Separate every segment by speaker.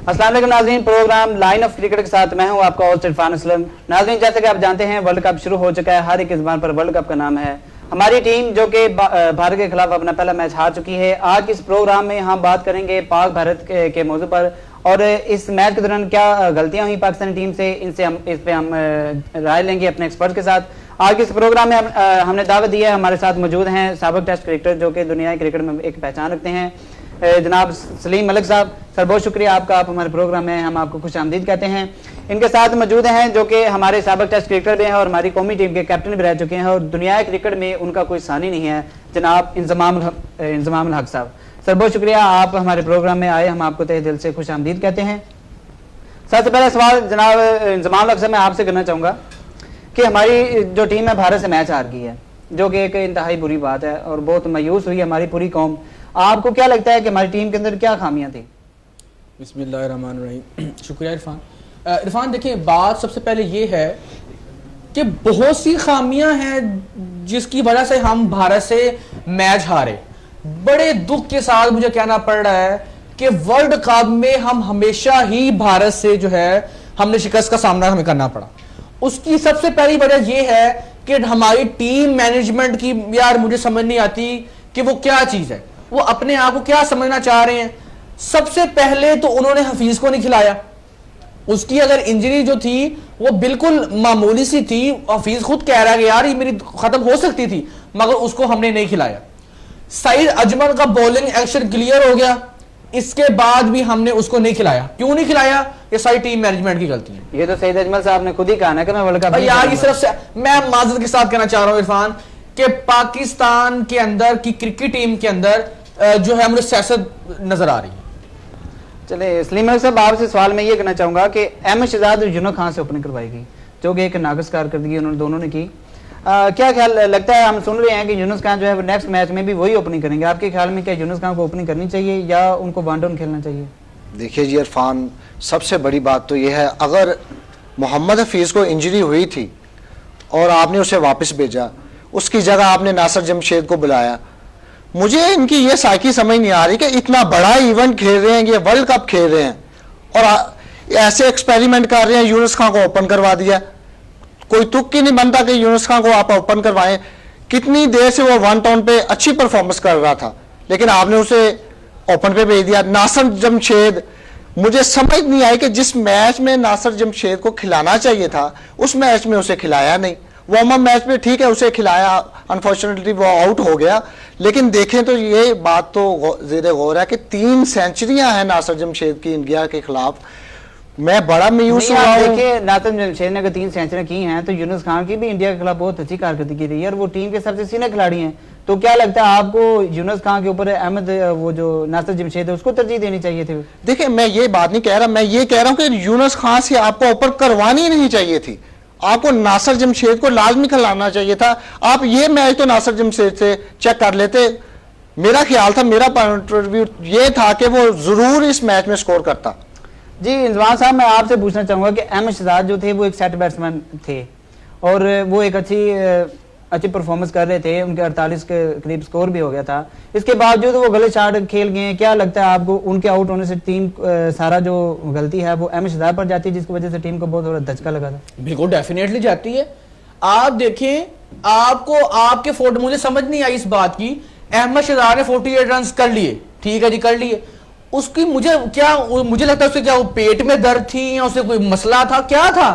Speaker 1: अस्सलाम वालेकुम नाज़रीन, प्रोग्राम लाइन ऑफ क्रिकेट के साथ मैं हूं आपका होस्ट इरफान असलम। नाज़रीन, जैसे कि आप जानते हैं वर्ल्ड कप शुरू हो चुका है, हर एक ज़बान पर वर्ल्ड कप का नाम है। हमारी टीम जो कि भारत के खिलाफ अपना पहला मैच हार चुकी है। आज इस प्रोग्राम में हम बात करेंगे पाक भारत के मौजू पर और इस मैच के दौरान क्या गलतियां हुई पाकिस्तानी टीम से, इस पे हम राय लेंगे अपने एक्सपर्ट के साथ। आज के इस प्रोग्राम में हमने दावत दिया है, हमारे साथ मौजूद हैं साबिक टेस्ट क्रिकेटर जो कि दुनिया क्रिकेट में एक पहचान रखते हैं, जनाब सलीम मलिक साहब। सर बहुत शुक्रिया आपका, आप हमारे प्रोग्राम में हम आपको खुश आमदीद कहते हैं। इनके साथ मौजूद हैं जो कि हमारे साबिक टेस्ट क्रिकेटर भी हैं और हमारी कौमी टीम के कैप्टन भी रह चुके हैं और दुनिया क्रिकेट में उनका कोई सानी नहीं है, जनाब इंजमाम हक साहब। सर बहुत शुक्रिया, आप हमारे प्रोग्राम में आए, हम आपको तहे दिल से खुश आमदीद कहते हैं। सबसे पहला सवाल जनाब इंजमाम हक साहब मैं आपसे करना चाहूँगा कि हमारी जो टीम है भारत से मैच हार गई है, जो कि एक इंतहाई बुरी बात है और बहुत मायूस हुई हमारी पूरी कौम। आपको क्या लगता है कि हमारी टीम के अंदर क्या खामियां थी?
Speaker 2: बिस्मिल्लाहिर्रहमानिर्रहीम। शुक्रिया इरफान। इरफान देखिए, बात सबसे पहले ये है कि बहुत सी खामियां हैं जिसकी वजह से हम भारत से मैच हारे। बड़े दुख के साथ मुझे कहना पड़ रहा है कि वर्ल्ड कप में हम हमेशा ही भारत से जो है हमने शिकस्त का सामना हमें करना पड़ा। उसकी सबसे पहली वजह यह है कि हमारी टीम मैनेजमेंट की, यार मुझे समझ नहीं आती कि वो क्या चीज है, वो अपने आप को क्या समझना चाह रहे हैं। सबसे पहले तो उन्होंने हफीज को नहीं खिलाया। उसकी अगर इंजरी जो थी वो बिल्कुल मामूली सी थी, हफीज खुद कह रहा है कि यार ये मेरी खत्म हो सकती थी, मगर उसको हमने नहीं खिलाया। सईद अजमल का बॉलिंग एक्शन क्लियर हो गया, इसके बाद भी हमने उसको नहीं खिलाया। क्यों नहीं खिलाया? ये सारी टीम मैनेजमेंट की गलती है।
Speaker 1: ये तो सईद अजमल साहब ने खुद ही कहा ना कि मैं वर्ल्ड कप
Speaker 2: यार ये सिर्फ मैं माजरत के साथ कहना चाह रहा हूं इरफान कि पाकिस्तान के अंदर की क्रिकेट टीम के अंदर जो है मुझे सियासत नजर आ रही है।
Speaker 1: चले सलीम साहब, आपसे सवाल मैं ये करना चाहूंगा कि अहमद शहजाद और यूनुस खान से ओपनिंग करवाई गई, जो कि एक नाकस कारकर्दगी उन्होंने दोनों ने की। क्या ख्याल लगता है, हम सुन रहे हैं कि यूनुस खान जो है नेक्स्ट मैच में भी वही ओपनिंग करेंगे। आपके ख्याल में क्या यूनुस खान को ओपनिंग करनी चाहिए या उनको वन डाउन खेलना चाहिए?
Speaker 3: देखिए जी इरफान, सबसे बड़ी बात तो यह है, अगर मोहम्मद हफीज को इंजरी हुई थी और आपने उसे वापस भेजा, उसकी जगह आपने नासिर जमशेद को बुलाया। मुझे इनकी ये साइकी समझ नहीं आ रही कि इतना बड़ा इवेंट खेल रहे हैं, ये वर्ल्ड कप खेल रहे हैं और ऐसे एक्सपेरिमेंट कर रहे हैं। यूनुस खान को ओपन करवा दिया, कोई तुक ही नहीं बनता कि यूनुस खान को आप ओपन करवाएं। कितनी देर से वो वन टाउन पे अच्छी परफॉर्मेंस कर रहा था, लेकिन आपने उसे ओपन पे भेज दिया। नासिर जमशेद, मुझे समझ नहीं आई कि जिस मैच में नासिर जमशेद को खिलाना चाहिए था उस मैच में उसे खिलाया नहीं। वार्म अप मैच में ठीक है उसे खिलाया, अनफॉर्चुनेटली वो आउट हो गया, लेकिन देखें तो ये बात तो ज़ेरे गौर है कि 3 सेंचुरियां हैं नासिर जमशेद की इंडिया के खिलाफ। मैं बड़ा मायूस हुआ हूं।
Speaker 1: देखिए नासिर जमशेद ने अगर 3 सेंचुरियां की हैं तो यूनुस खान की भी इंडिया के खिलाफ बहुत अच्छी कारकर्दगी रही है और वो टीम के सबसे सीनियर खिलाड़ी हैं। तो क्या लगता है आपको यूनुस खान के ऊपर अहमद वो जो नासिर जमशेद है उसको तरजीह देनी चाहिए थी?
Speaker 3: देखिए मैं ये बात नहीं कह रहा, मैं ये कह रहा हूं कि यूनुस खान से आपको ऊपर करवानी नहीं चाहिए थी, आपको नासिर जमशेद को लाजमी खिलाना चाहिए था। आप ये मैच तो नासिर जमशेद से चेक कर लेते। मेरा ख्याल था, मेरा पॉइंट ऑफ व्यू ये था कि वो जरूर इस मैच में स्कोर करता।
Speaker 1: जी इंजमाम साहब, मैं आपसे पूछना चाहूंगा कि अहमद शहजाद जो थे वो एक सेट बैट्समैन थे और वो एक अच्छी परफॉर्मेंस कर रहे थे, उनके 48 के करीब स्कोर भी हो गया था। इसके बावजूद वो गलत शॉट खेल गए हैं। क्या लगता है आपको उनके आउट होने से टीम सारा जो गलती है वो अहमद शहजाद पर जाती है, जिसकी वजह से टीम को बहुत बड़ा धचका लगा था?
Speaker 2: बिल्कुल डेफिनेटली जाती है। आप देखें, आपको आपके फोटो, मुझे समझ नहीं आई इस बात की, अहमद शहजाद ने 48 रन कर लिए, ठीक है जी कर लिए, उसकी मुझे लगता है उसके क्या वो पेट में दर्द थी या उसे कोई मसला था, क्या था?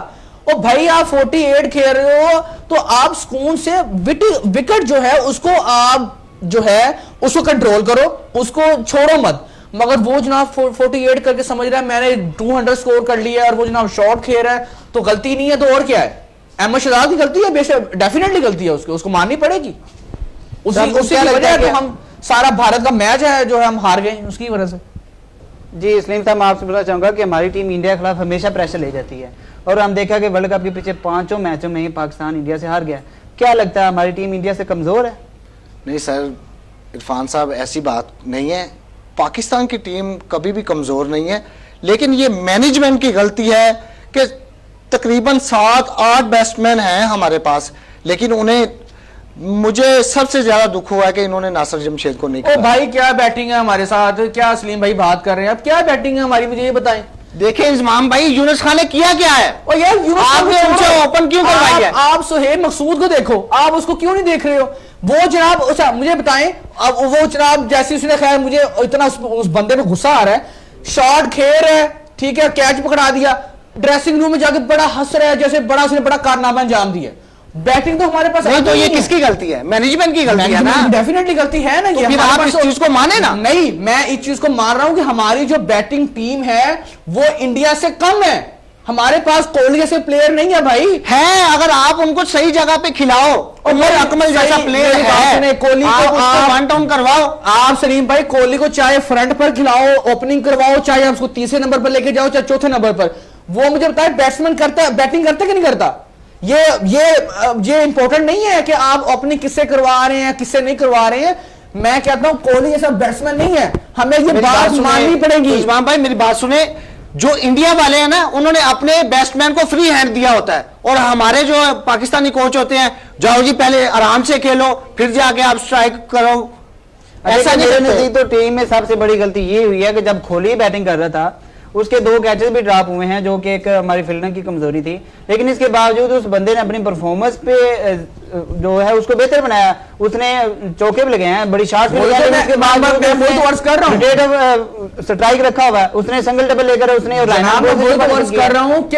Speaker 2: ओ भाई आप 48 खेल रहे हो तो आप सुकून से विकेट जो है उसको आप जो है उसको कंट्रोल करो, उसको छोड़ो मत। मगर वो जनाब 48 करके समझ रहा है मैंने 200 स्कोर कर लिया और वो जनाब शॉट खेल रहा है, तो गलती नहीं है तो और क्या है? अहमद शहजाद की गलती है, बेशक डेफिनेटली गलती है, उसको माननी पड़ेगी। उसी वजह तो हम सारा भारत का मैच है जो है हम हार गए उसकी वजह से।
Speaker 1: जी सलीम साहब, मैं आपसे बोलना चाहूंगा कि हमारी टीम इंडिया के खिलाफ हमेशा प्रेशर ले जाती है और हम देखा कि वर्ल्ड कप के पीछे 5 मैचों में पाकिस्तान इंडिया से हार गया। क्या लगता है हमारी टीम इंडिया से कमजोर है?
Speaker 3: नहीं सर इरफान साहब, ऐसी बात नहीं है। पाकिस्तान की टीम कभी भी कमजोर नहीं है, लेकिन ये मैनेजमेंट की गलती है कि तकरीबन 7-8 बैट्समैन हैं हमारे पास, लेकिन उन्हें मुझे सबसे ज्यादा दुख हुआ है कि इन्होंने नासिर जमशेद को नहीं
Speaker 2: किया। ओ भाई क्या बैटिंग है हमारे साथ, क्या सलीम भाई बात कर रहे हैं, अब क्या बैटिंग है हमारी, मुझे ये बताएं।
Speaker 3: देखिए इंजमाम भाई, यूनुस खान ने किया क्या है?
Speaker 2: और यार यूनुस खान
Speaker 3: आपने
Speaker 2: को
Speaker 3: उनसे
Speaker 2: छोड़ो।
Speaker 3: ओपन क्यों करवाई है?
Speaker 2: आप सुहेब मकसूद को देखो, आप उसको क्यों नहीं देख रहे हो? वो जनाब, अच्छा मुझे बताएं, अब वो जनाब जैसे उसने, खैर मुझे इतना उस बंदे पे गुस्सा आ रहा है, शॉट खेल रहा है, ठीक है, कैच पकड़ा दिया, ड्रेसिंग रूम में जाके बड़ा हंस रहा है, जैसे बड़ा उसने बड़ा कारनामा अंजाम दिया। बैटिंग तो हमारे पास
Speaker 3: नहीं, तो ये किसकी गलती है? मैनेजमेंट की गलती है ना?
Speaker 2: डेफिनेटली गलती है ना।
Speaker 3: तो
Speaker 2: ये
Speaker 3: फिर
Speaker 2: हमारे
Speaker 3: आप
Speaker 2: पास
Speaker 3: इस चीज को माने ना।
Speaker 2: नहीं, मैं इस चीज को मान रहा हूं कि हमारी जो बैटिंग टीम है वो इंडिया से कम है। हमारे पास कोहली जैसे प्लेयर नहीं है भाई।
Speaker 3: है, अगर आप उनको सही जगह पे खिलाओ, उमर अकमल जैसा प्लेयर है,
Speaker 2: कोहली
Speaker 3: आप उसको वन डाउन करवाओ।
Speaker 2: आप सलीम भाई कोहली को चाहे फ्रंट पर खिलाओ, ओपनिंग करवाओ, चाहे आप उसको तीसरे नंबर पर लेके जाओ, चाहे चौथे नंबर पर, वो मुझे बताए बैट्समैन करता, बैटिंग करता कि नहीं करता? ये इंपॉर्टेंट नहीं है कि आप ओपनिंग किससे करवा रहे हैं, किससे नहीं करवा रहे हैं। मैं कहता हूं कोहली जैसा बैट्समैन नहीं है, हमें ये बात माननी पड़ेगी।
Speaker 3: इस्माम भाई मेरी बात सुने, जो इंडिया वाले हैं ना, उन्होंने अपने बैट्समैन को फ्री हैंड दिया होता है, और हमारे जो पाकिस्तानी कोच होते हैं, जाओ जी पहले आराम से खेलो, फिर जाके आप स्ट्राइक करो।
Speaker 1: ऐसा नहीं। तो टीम में सबसे बड़ी गलती ये हुई है कि जब कोहली बैटिंग कर रहा था, उसके 2 कैचेस भी ड्रॉप हुए हैं, जो कि एक हमारी फील्डिंग की कमजोरी थी, लेकिन इसके बावजूद उस बंदे ने अपनी परफॉर्मेंस पे जो है उसको बेहतर बनाया। उसने चौके भी लगे हैं, बड़ी शॉट्स भी लगाए, उसके बाद स्ट्राइक रखा हुआ है, उसने सिंगल डबल लेकर उसने
Speaker 2: कर रहा हूं कि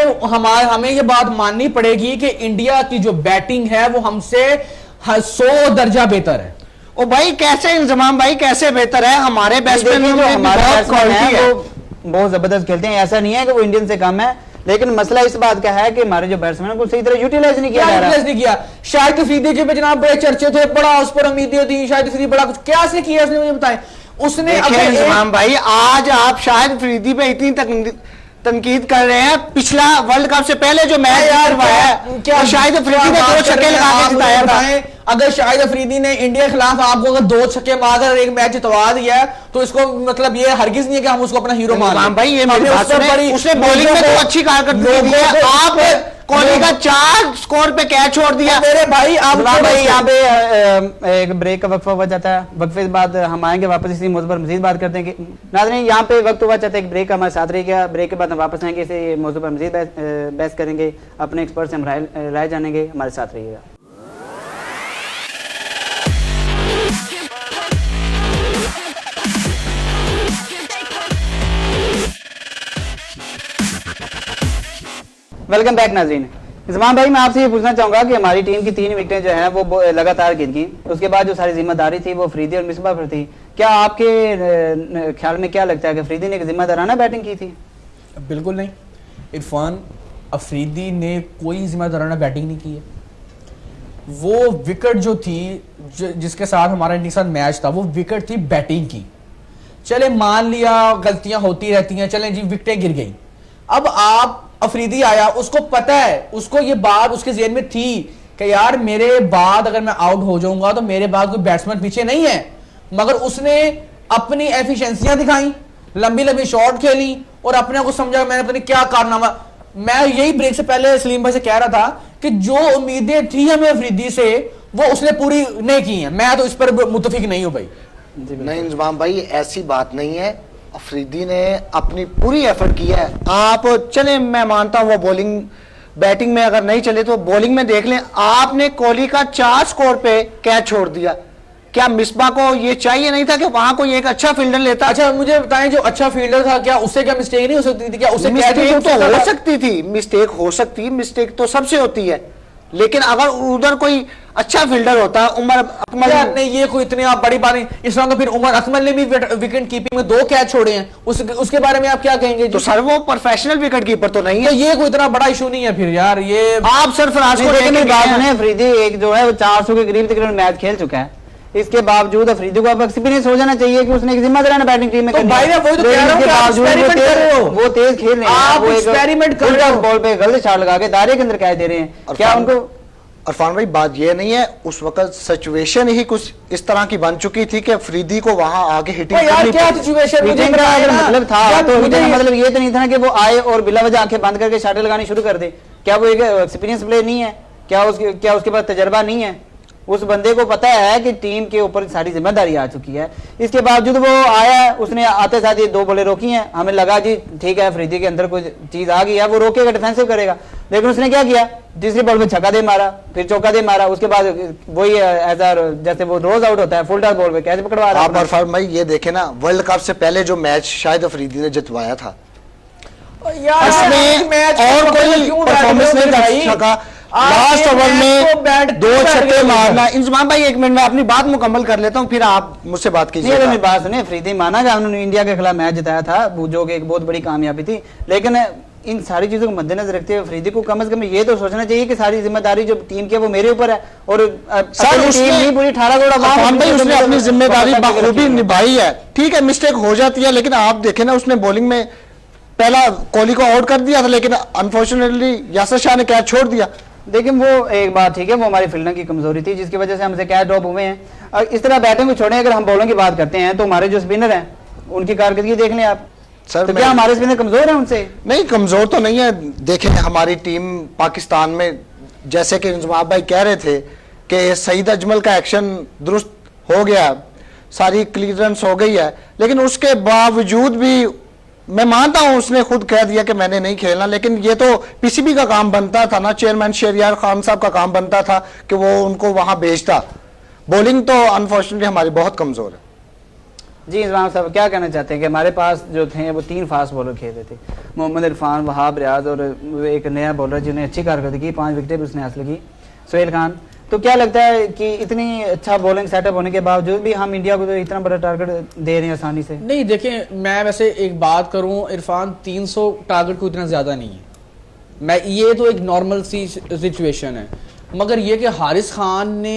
Speaker 2: हमें ये बात माननी पड़ेगी कि इंडिया की जो बैटिंग है वो हमसे 100 दर्जा बेहतर है।
Speaker 3: ओ भाई कैसे इंजमाम भाई, कैसे बेहतर है? हमारे बैट्समैन
Speaker 1: बहुत जबरदस्त खेलते हैं, ऐसा नहीं है कि वो इंडियन से कम है, लेकिन मसला इस बात का है कि हमारे जो बैट्समैन को सही तरह यूटिलाइज नहीं किया जा रहा।
Speaker 2: शाहिद अफरीदी के जनाब बड़े चर्चे थे, बड़ा उस पर उम्मीदें थी, शाहिद अफरीदी बड़ा कुछ क्या उसने किया, उसने मुझे बताएं। उसने
Speaker 3: इंजमाम भाई, आज आप शाहिद अफरीदी पे इतनी तनकीद कर रहे हैं, पिछला वर्ल्ड कप से पहले जो मैच करवाया है, क्या शाहिद अफरीदी ने 2 छक्के लगा के जिताया था।
Speaker 2: अगर शाहिद अफरीदी ने इंडिया के खिलाफ आपको अगर 2 छक्के मारकर एक मैच जितवा दिया है, तो इसको मतलब ये हरगिज नहीं है कि हम उसको अपना हीरो मान लें।
Speaker 3: भाई ये उसने बॉलिंग में तो अच्छी कारकर्दगी दी है। आप कोहली का 4 स्कोर पे कैच छोड़ दिया।
Speaker 2: मेरे भाई आप
Speaker 1: भाई यहाँ पे एक ब्रेक का वक्फा हुआ जाता है, वक्फे के बाद हम आएंगे वापस इसी मौजूद पर मजीद बात करते हैं। नाज़रीन यहाँ पे वक्त हुआ चाहता है एक ब्रेक का, हमारे साथ रहिएगा। ब्रेक के बाद हम वापस आएंगे, इसी मौजूद पर मजीद बहस करेंगे, अपने एक्सपर्ट से हम राय जानेंगे। हमारे साथ रहिएगा। वेलकम बैक नाज़रीन। इस्माम भाई, मैं आपसे ये पूछना चाहूंगा कि हमारी टीम की 3 विकेटें जो है वो लगातार गिर गई, उसके बाद जो सारी जिम्मेदारी थी वो अफरीदी और मिसबा पर थी। क्या आपके ख्याल में क्या लगता है कि अफरीदी ने एक जिम्मेदाराना बैटिंग की थी?
Speaker 2: बिल्कुल नहीं इरफान, अफरीदी ने कोई जिम्मेदाराना बैटिंग नहीं की है। वो विकेट जो थी जिसके साथ हमारा इंडिया के साथ मैच था, वो विकेट थी बैटिंग की। चले मान लिया गलतियां होती रहती हैं, चले जी विकेटें गिर गई। अब आप अफरीदी आया, उसको पता है, उसको ये बात उसके जेहन में थी कि यार मेरे बाद अगर मैं आउट हो जाऊंगा तो मेरे बाद कोई बैट्समैन पीछे नहीं है, मगर उसने अपनी एफिशिएंसियां दिखाई, लंबी लंबी शॉट खेली और अपने को समझा मैंने पता नहीं क्या कारनामा। मैं यही ब्रेक से पहले सलीम भाई से कह रहा था कि जो उम्मीदें थी हमें अफरीदी से वो उसने पूरी नहीं की है। मैं तो इस पर मुतफिक नहीं हूं भाई।
Speaker 3: नहीं इंजमाम भाई, ऐसी बात नहीं है। अफरीदी ने अपनी पूरी एफर्ट की है। आप चले, मैं मानता हूं वो बॉलिंग बैटिंग में अगर नहीं चले तो बॉलिंग में देख लें। आपने कोहली का 4 स्कोर पे कैच छोड़ दिया। क्या मिसबा को ये चाहिए नहीं था कि वहां कोई एक अच्छा फील्डर लेता?
Speaker 2: अच्छा मुझे बताएं, जो अच्छा फील्डर था क्या उससे क्या मिस्टेक नहीं हो सकती थी? क्या उससे
Speaker 3: मिस्टेक तो हो सकती थी, मिस्टेक हो सकती है, मिस्टेक तो सबसे होती है, लेकिन अगर उधर कोई अच्छा फील्डर होता, उमर अकमल
Speaker 2: ने ये कोई इतनी आप बड़ी बात नहीं। इस तरह तो फिर उमर अकमल ने भी विकेट कीपिंग में 2 कैच छोड़े हैं, उसके बारे में आप क्या कहेंगे?
Speaker 3: तो सर वो प्रोफेशनल विकेट कीपर तो नहीं है,
Speaker 2: तो ये कोई इतना बड़ा इशू नहीं है फिर यार। ये
Speaker 3: आप सरफराज को
Speaker 1: अफरीदी एक जो है वो 400 के करीब तकरीबन मैच खेल चुका है, इसके बावजूद अफरीदी को अब एक्सपीरियंस हो जाना चाहिए कि उसने एक जिम्मेदाराना बैटिंग टीम में
Speaker 2: तो भाई वो तो कह रहा हूं कि आप एक्सपेरिमेंट कर रहे हो,
Speaker 1: वो तेज खेल रहे हैं,
Speaker 2: आप एक्सपेरिमेंट कर रहे हो,
Speaker 1: बॉल पे गलत शॉट लगा के दायरे के अंदर कैच दे रहे हैं। क्या उनको
Speaker 3: अरफान भाई बात ये नहीं है, उस वक्त सिचुएशन ही कुछ इस तरह की बन चुकी थी कि अफरीदी को वहां आगे हिटिंग करनी
Speaker 2: क्या सिचुएशन
Speaker 1: मतलब था, तो मतलब ये तो नहीं था कि वो आए और बिला वजह आंखें बंद करके शॉट लगानी शुरू कर दे। क्या वो एक एक्सपीरियंस प्लेयर नहीं है? क्या उसके पास तजर्बा नहीं है? उस बंदे को पता है कि टीम के ऊपर सारी जिम्मेदारी आ चुकी है। इसके बावजूद वो आया, उसने आते साथ ये 2 बॉलें रोकी हैं। हमें लगा जी ठीक है अफरीदी के अंदर कुछ चीज आ गई है, वो रोकेगा, डिफेंसिव करेगा, लेकिन उसने क्या किया, तीसरी बॉल पे छक्का दे मारा, फिर चौका दे मारा, उसके बाद वही ऐसा जैसे वो रोज आउट होता है फुल टॉस बॉल पे कैसे पकड़वा रहा है।
Speaker 3: आप अरफान भाई ये देखे ना, वर्ल्ड कप से पहले जो मैच शाहिद अफरीदी ने जितवाया था, उसमें और कोई परफॉर्मेंस नहीं कर सका। लास्ट ओवर में 2 छक्के मारना। इंजमाम भाई 1 मिनट में अपनी बात मुकम्मल कर लेता हूं, फिर आप मुझसे बात कीजिए।
Speaker 1: मेरी बात सुनिए, अफरीदी माना कि उन्होंने इंडिया के खिलाफ मैच जिताया था, जो कि एक बहुत बड़ी कामयाबी थी, लेकिन इन सारी चीजों को मद्देनजर रखते हुए अफरीदी को कम से कम ये तो सोचना चाहिए कि सारी जिम्मेदारी जो टीम की है वो मेरे ऊपर है, और टीम नहीं पूरी 18
Speaker 3: भाई उसने अपनी जिम्मेदारी बखूबी निभाई है। ठीक है मिस्टेक हो जाती है, लेकिन आप देखें ना, उसने बॉलिंग में पहला कोहली को आउट कर दिया था, लेकिन अनफॉर्चुनेटली यासिर शाह ने कैच छोड़ दिया।
Speaker 1: देखिए वो एक बात ठीक है, वो हमारी फील्डिंग की कमजोरी थी जिसकी वजह से हमसे कैच ड्रॉप हुए हैं। और इस तरह बैटिंग को छोड़ें, अगर हम बॉलिंग की बात करते हैं तो हमारे जो स्पिनर हैं उनकी कारकर्दगी देख लें आप।
Speaker 3: सर
Speaker 1: तो क्या हमारे स्पिनर कमजोर हैं उनसे?
Speaker 3: नहीं, कमजोर तो नहीं है। देखें हमारी टीम पाकिस्तान में, जैसे कि इंजमाम भाई कह रहे थे कि सईद अजमल का एक्शन दुरुस्त हो गया, सारी क्लियरेंस हो गई है, लेकिन उसके बावजूद भी मैं मानता हूं उसने खुद कह दिया कि मैंने नहीं खेलना, लेकिन ये तो पीसीबी का काम बनता था ना, चेयरमैन शहरियार खान साहब का काम बनता था कि वो उनको वहां भेजता। बॉलिंग तो अनफॉर्चुनेटली हमारी बहुत कमजोर है।
Speaker 1: जी इमरान साहब क्या कहना चाहते हैं कि हमारे पास जो थे वो 3 फास्ट बॉलर खेले थे, मोहम्मद इरफान, वहाब रियाज और एक नया बॉलर जिन्हें अच्छी कारकर्दगी, 5 विकेटें भी उसने हासिल की, सोहेल खान। तो क्या लगता है कि इतनी अच्छा बॉलिंग सेटअप होने के बावजूद भी हम इंडिया को तो इतना बड़ा टारगेट दे रहे हैं आसानी से?
Speaker 2: नहीं देखिए, मैं वैसे एक बात करूं, इरफान 300 टारगेट को इतना ज्यादा नहीं है, मैं ये तो एक नॉर्मल सी सिचुएशन है, मगर ये कि हारिस खान ने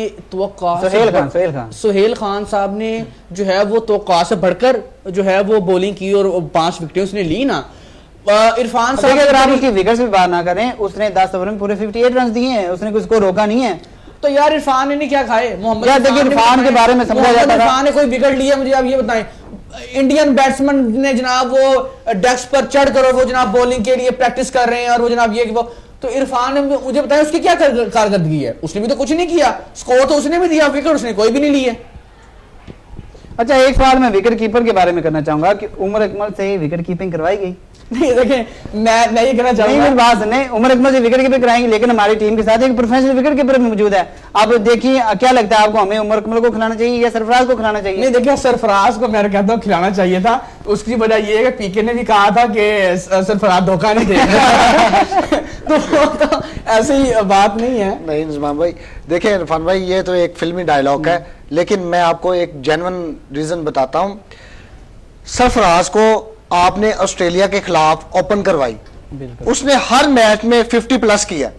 Speaker 2: सुहेल खान साहब ने जो है वो तवक्का से बढ़कर जो है वो बॉलिंग की और 5 विकेटें उसने ली ना। इरफान साहब
Speaker 1: अगर आप उसकी विकेट्स भी बात ना करें, उसने 10 ओवर में पूरे 58 रन दिए हैं, उसने कुछ को रोका नहीं है।
Speaker 2: तो यार इरफान ने क्या खाए? मोहम्मद
Speaker 1: इरफान के बारे में समझा जाता था,
Speaker 2: इरफान ने कोई विकेट लिया? मुझे आप ये बताएं, इंडियन बैट्समैन ने जनाब वो डेस्क पर चढ़ कर वो जनाब बॉलिंग के लिए प्रैक्टिस कर रहे हैं, और वो जनाब ये वो, तो इरफान ने मुझे बताया उसकी क्या कारकर्दगी है? उसने भी तो कुछ नहीं किया, स्कोर तो उसने भी दिया, विकेट उसने कोई भी नहीं लिए।
Speaker 1: अच्छा एक सवाल मैं विकेट कीपर के बारे में करना चाहूंगा कि उमर अकमल से विकेट कीपिंग करवाई गई?
Speaker 2: नहीं देखें, मैं ये कहना चाहूंगा,
Speaker 1: बात सुने, उमर अकमल से विकेट कीपर कराएंगे, लेकिन हमारी टीम के साथ एक प्रोफेशनल विकेट कीपर मौजूद है। अब देखिए क्या लगता है आपको, हमें उमर अकमल को खिलाना चाहिए या सरफराज को खिलाना चाहिए?
Speaker 2: नहीं देखिए, सरफराज को मैं कहता हूँ खिलाना चाहिए था। उसकी वजह ये है कि पीके ने भी कहा था कि सरफराज धोखा नहीं देगा तो ऐसी बात नहीं है।
Speaker 3: नहीं इंजमाम भाई, देखिए इरफान भाई ये तो एक फिल्मी डायलॉग है, लेकिन मैं आपको एक जेन्युइन रीजन बताता हूँ। सरफराज को आपने ऑस्ट्रेलिया के खिलाफ ओपन करवाई, उसने हर मैच में 50+ किया,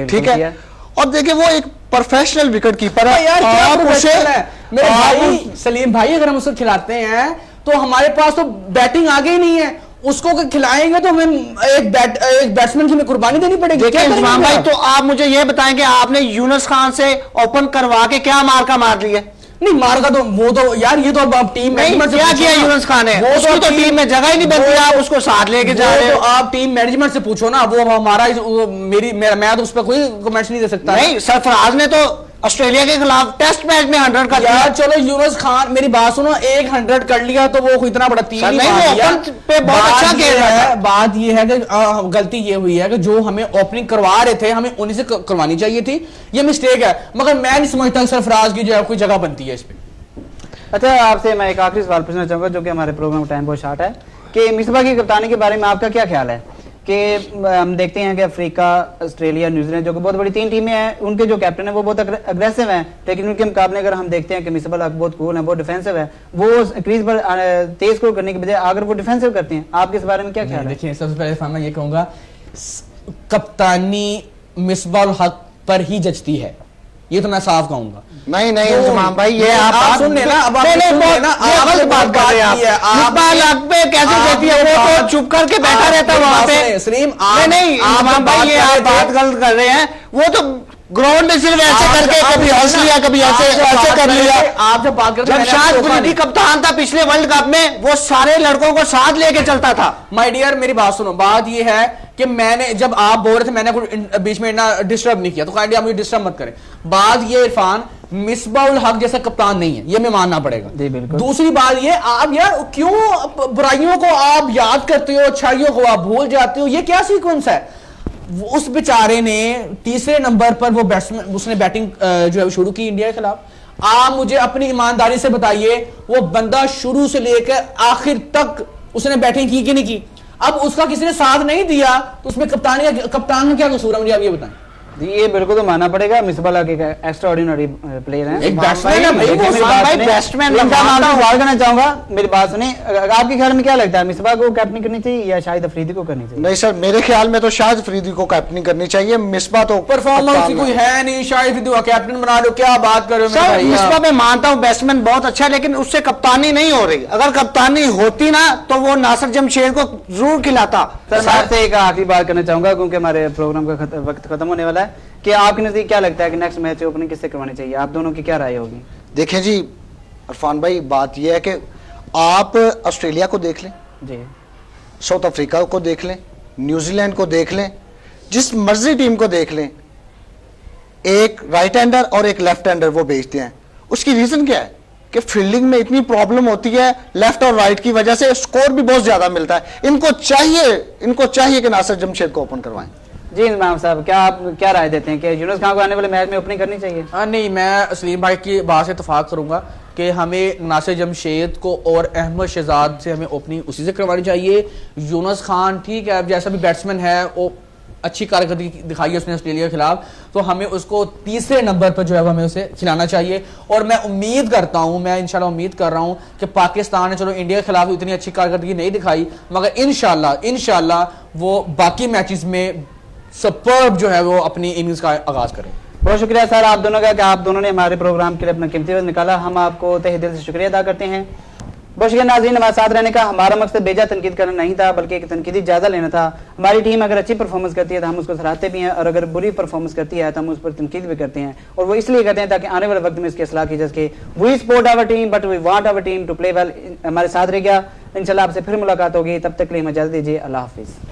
Speaker 3: ठीक है, और देखिए वो एक प्रोफेशनल विकेट कीपर है।
Speaker 2: यार आप उसे मेरे भाई सलीम भाई, अगर हम उसको खिलाते हैं तो हमारे पास तो बैटिंग आगे ही नहीं है, उसको खिलाएंगे तो हमें एक बैट्समैन की हमें कुर्बानी देनी पड़ेगी।
Speaker 3: देखिए इमाम भाई, तो आप मुझे ये बताएं कि आपने यूनुस खान से ओपन करवा के क्या मार्का मार लिया?
Speaker 2: नहीं मार्का तो वो तो यार, ये तो अब टीम मैनेजमेंट
Speaker 3: क्या किया यूनुस खान ने? उसकी तो टीम में जगह ही नहीं बनती, आप उसको साथ लेके जा रहे हो।
Speaker 2: तो आप टीम मैनेजमेंट से पूछो ना, वो हमारा मैं तो उस पर कोई कमेंट्स नहीं दे सकता।
Speaker 3: नहीं, सरफराज ने तो ऑस्ट्रेलिया के खिलाफ टेस्ट मैच में 100 कर दिया।
Speaker 2: यार चलो यूनुस खान, मेरी बात सुनो, 100 कर लिया तो वो इतना बड़ा टीम
Speaker 3: पे बहुत अच्छा खेल रहा है।
Speaker 2: बात ये है कि गलती ये हुई है कि जो हमें ओपनिंग करवा रहे थे, हमें उन्हीं से करवानी चाहिए थी, ये मिस्टेक है, मगर मैं नहीं समझता सरफराज की जो है कोई जगह बनती है इस पे।
Speaker 1: अच्छा आपसे मैं एक आखिरी सवाल पूछना चाहूंगा, जो कि हमारे प्रोग्राम का टाइम बहुत शॉर्ट है, कि मिसबा की कप्तानी के बारे में आपका क्या ख्याल है? कि हम देखते हैं कि अफ्रीका, ऑस्ट्रेलिया, न्यूजीलैंड जो कि बहुत बड़ी 3 टीमें हैं, उनके जो कैप्टन है वो बहुत अग्रेसिव हैं, लेकिन उनके मुकाबले अगर हम देखते हैं कि मिसबा बहुत कूल है, बहुत डिफेंसिव है, वो क्रीज पर तेज स्कोर करने के बजाय अगर वो डिफेंसिव करते हैं, आपके इस बारे में क्या ख्याल है?
Speaker 2: देखिए सबसे पहले मैं ये कहूंगा, कप्तानी मिसबाह हक पर ही जचती है, ये तो मैं साफ कहूंगा।
Speaker 3: नहीं नहीं इंजमाम भाई, ये आप
Speaker 2: सुन लेना, अब
Speaker 3: गलत बात कर रहे हैं आप। पे कैसे देती है? वो तो चुप करके बैठा रहता है वहां पे।
Speaker 2: सलीम
Speaker 3: नहीं इंजमाम भाई, ये आप बात गलत कर रहे हैं। वो तो ग्राउंड में सिर्फ ऐसे करके कभी हंस लिया, कभी ऐसे ऐसे कर लिया।
Speaker 2: आप जब बात करते
Speaker 3: जब शाहिद अफरीदी कप्तान था पिछले वर्ल्ड कप में, वो सारे लड़कों को साथ लेके चलता था।
Speaker 2: माय डियर मेरी बात सुनो, बात ये है कि मैंने जब आप बोल रहे थे मैंने कुछ बीच में ना डिस्टर्ब नहीं किया, तो काइंडली आप मुझे डिस्टर्ब मत करें। बात ये इरफान मिसबाउल हक जैसा कप्तान नहीं है, ये मैं मानना पड़ेगा।
Speaker 1: जी बिल्कुल।
Speaker 2: दूसरी बात ये, आप यार क्यों बुराइयों को आप याद करते हो, अच्छाइयों को आप भूल जाते हो, ये क्या सीक्वेंस है? उस बेचारे ने तीसरे नंबर पर वो बैट्समैन उसने बैटिंग जो है शुरू की इंडिया के खिलाफ। आप मुझे अपनी ईमानदारी से बताइए, वो बंदा शुरू से लेकर आखिर तक उसने बैटिंग की कि नहीं की? अब उसका किसी ने साथ नहीं दिया तो उसमें कप्तान का क्या कसूर है, मुझे आप ये बताएं।
Speaker 1: जी ये बिल्कुल तो मानना पड़ेगा, मिसबाह उल हक एक एक्स्ट्रा ऑर्डिनरी प्लेयर हैं।
Speaker 2: एक बैट्समैन है भाई,
Speaker 1: देखिए,
Speaker 2: वो
Speaker 1: मेरी
Speaker 3: उस्मान
Speaker 1: बात
Speaker 3: भाई
Speaker 1: सुनिए।
Speaker 3: बैट्समैन
Speaker 1: इनका
Speaker 3: मैं
Speaker 1: नाम
Speaker 3: मानता हूं।
Speaker 1: सवाल करना चाहूंगा, मेरी बात सुनिए। आपके ख्याल में क्या लगता है, मिसबाह को कैप्टन करनी चाहिए या शाहिद अफरीदी को करनी चाहिए?
Speaker 3: नहीं सर, मेरे ख्याल में तो शाहिद अफरीदी को कैप्टन करनी चाहिए। मिसबाह तो
Speaker 2: परफॉर्मेंस
Speaker 3: कप्तान
Speaker 2: कोई है नहीं, शायद अफरीदी कैप्टन बना लो, क्या बात कर रहे हो मेरे
Speaker 3: सर,
Speaker 2: भाई?
Speaker 3: मिसबाह मैं मानता हूं बैट्समैन बहुत अच्छा है, लेकिन उससे कप्तानी नहीं हो रही। अगर कप्तानी होती ना तो वो नासिर जमशेद को जरूर खिलाता।
Speaker 1: सर मैं आपसे एक आखिरी बात करना चाहूंगा, क्योंकि हमारे प्रोग्राम का वक्त खत्म होने वाला है, कि आपके नजदीक क्या लगता है कि नेक्स्ट मैच ओपनिंग किससे करवानी चाहिए? आप दोनों की क्या राय होगी?
Speaker 3: देखें जी इरफान भाई, बात यह है कि आप ऑस्ट्रेलिया को देख लें,
Speaker 1: जी
Speaker 3: साउथ अफ्रीका को देख लें, न्यूजीलैंड को देख लें, जिस मर्जी टीम को देख लें, एक राइट हैंडर और एक लेफ्ट हैंडर वो भेजते हैं। उसकी रीजन क्या है कि फील्डिंग में इतनी प्रॉब्लम होती है लेफ्ट और राइट की वजह से, स्कोर भी बहुत ज्यादा मिलता है। इनको चाहिए कि नासिर जमशेद को ओपन करवाएं।
Speaker 1: जी इमाम साहब, क्या आप क्या राय देते हैं कि यूनुस खान को आने वाले मैच में ओपनिंग करनी चाहिए?
Speaker 2: नहीं, मैं सलीम भाई की बात से इत्तेफाक करूंगा कि हमें नासिर जमशेद को और अहमद शहजाद से हमें ओपनिंग उसी से करवानी चाहिए। यूनुस खान ठीक है, जैसा भी बैट्समैन है वो अच्छी कारकर्दगी दिखाई है उसने ऑस्ट्रेलिया के खिलाफ, तो हमें उसको तीसरे नंबर पर जो है हमें उसे खिलाना चाहिए। और मैं उम्मीद करता हूं, मैं इंशाल्लाह उम्मीद कर रहा हूं कि पाकिस्तान ने चलो इंडिया के खिलाफ इतनी अच्छी कारकर्दगी नहीं दिखाई, मगर इंशाल्लाह वो बाकी मैचेस में सुपर्ब जो है वो अपनी इनिंग्स का आगाज करें।
Speaker 1: बहुत शुक्रिया सर आप दोनों का कि आप दोनों ने हमारे प्रोग्राम के लिए अपना कीमती वक्त निकाला। हम आपको तहे दिल से शुक्रिया अदा करते हैं। बहुत शुक्रिया नाज़रीन हमारे साथ रहने का। हमारा मकसद बेजा तनकीद करना नहीं था, बल्कि एक तनकीदी जायजा लेना था। हमारी टीम अगर अच्छी परफॉर्मेंस करती है तो हम उसको सराहते भी हैं, और अगर बुरी परफॉर्मेंस करती है तो हम उस पर तनकीद भी करते हैं। और वो इसलिए करते हैं ताकि आने वाले वक्त में इसकी असलाह की जा सके। We support our team but we want our team to play well. हमारे साथ रह गया, इंशाल्लाह आपसे फिर मुलाकात होगी। तब तक के लिए इजाज़त दीजिए। अल्लाह हाफिज़।